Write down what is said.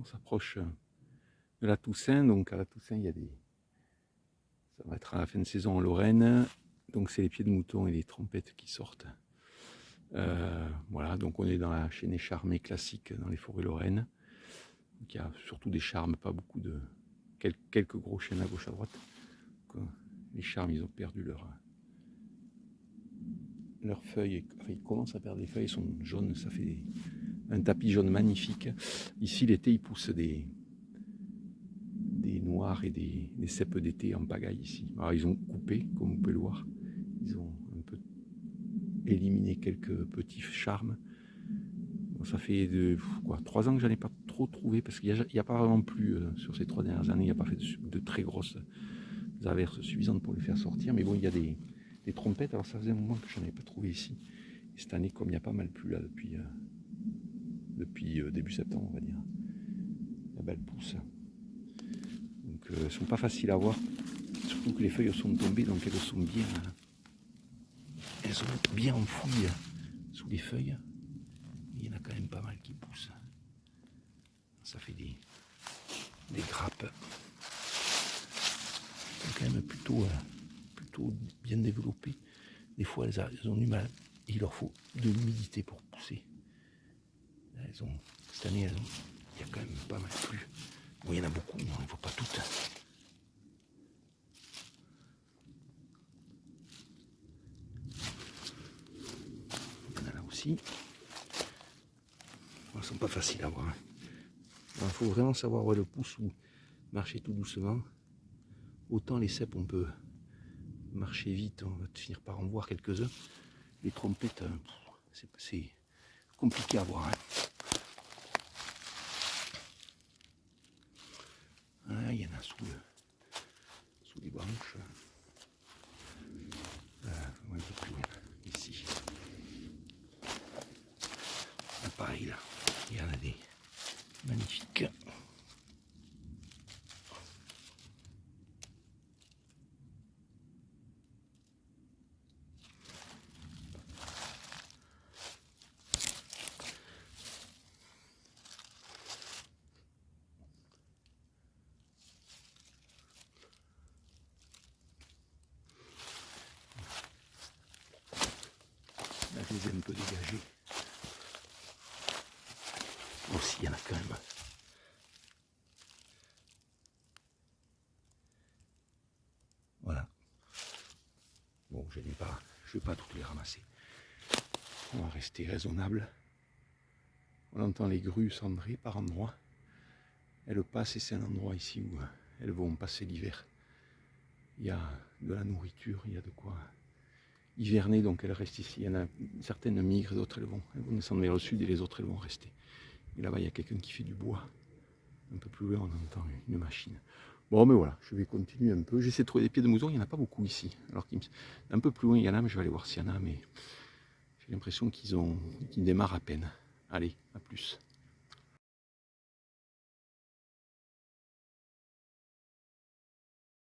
s'approche de la Toussaint, donc à la Toussaint, il y a des... ça va être à la fin de saison en Lorraine, donc c'est les pieds de mouton et les trompettes qui sortent. Voilà, donc on est dans la chaînée charmée classique dans les forêts lorraines. Donc il y a surtout des charmes, pas beaucoup de... quelques gros chênes à gauche à droite. Donc, les charmes, ils ont perdu leurs feuilles, enfin, ils commencent à perdre des feuilles, elles sont jaunes, ça fait un tapis jaune magnifique. Ici l'été ils poussent des noirs et des cèpes d'été en pagaille ici. Alors ils ont coupé, comme vous pouvez le voir, ils ont un peu éliminé quelques petits charmes. Bon, ça fait 3 ans que j'en ai pas trop trouvé, parce qu'il n'y a pas vraiment plu sur ces 3 dernières années, il n'y a pas fait de très grosses averses suffisantes pour les faire sortir, mais bon, il y a des trompettes. Alors ça faisait un moment que je n'en avais pas trouvé ici, et cette année, comme il n'y a pas mal plu là depuis début septembre, on va dire, la belle pousse. Donc elles sont pas faciles à voir, surtout que les feuilles sont tombées, donc elles sont bien enfouies sous les feuilles. Il y en a quand même pas mal qui poussent, ça fait des grappes. Elles sont quand même plutôt bien développées. Des fois elles ont du mal, il leur faut de l'humidité pour pousser. Cette année, il y a quand même pas mal plu. Bon, il y en a beaucoup, mais on ne voit pas toutes. Il y en a là aussi. Elles ne sont pas faciles à voir. Il faut vraiment savoir où elle pousse ou marcher tout doucement. Autant les cèpes, on peut marcher vite, on va finir par en voir quelques-uns. Les trompettes, c'est compliqué à voir. Voilà, il y en a sous les branches. Un peu plus loin, ici. Là, pareil, là, il y en a des magnifiques. La deuxième peut dégager. Aussi, il y en a quand même. Voilà. Bon, je ne vais pas toutes les ramasser. On va rester raisonnable. On entend les grues cendrées par endroits. Elles passent et c'est un endroit ici où elles vont passer l'hiver. Il y a de la nourriture, il y a de quoi hiverner, donc elles restent ici. Il y en a certaines migrent, d'autres elles vont descendre vers le sud et les autres elles vont rester. Et là-bas il y a quelqu'un qui fait du bois. Un peu plus loin on entend une machine. Bon mais voilà, je vais continuer un peu. J'essaie de trouver des pieds de mouton, il n'y en a pas beaucoup ici. Alors un peu plus loin il y en a, mais je vais aller voir s'il y en a, mais j'ai l'impression qu'ils démarrent à peine. Allez, à plus.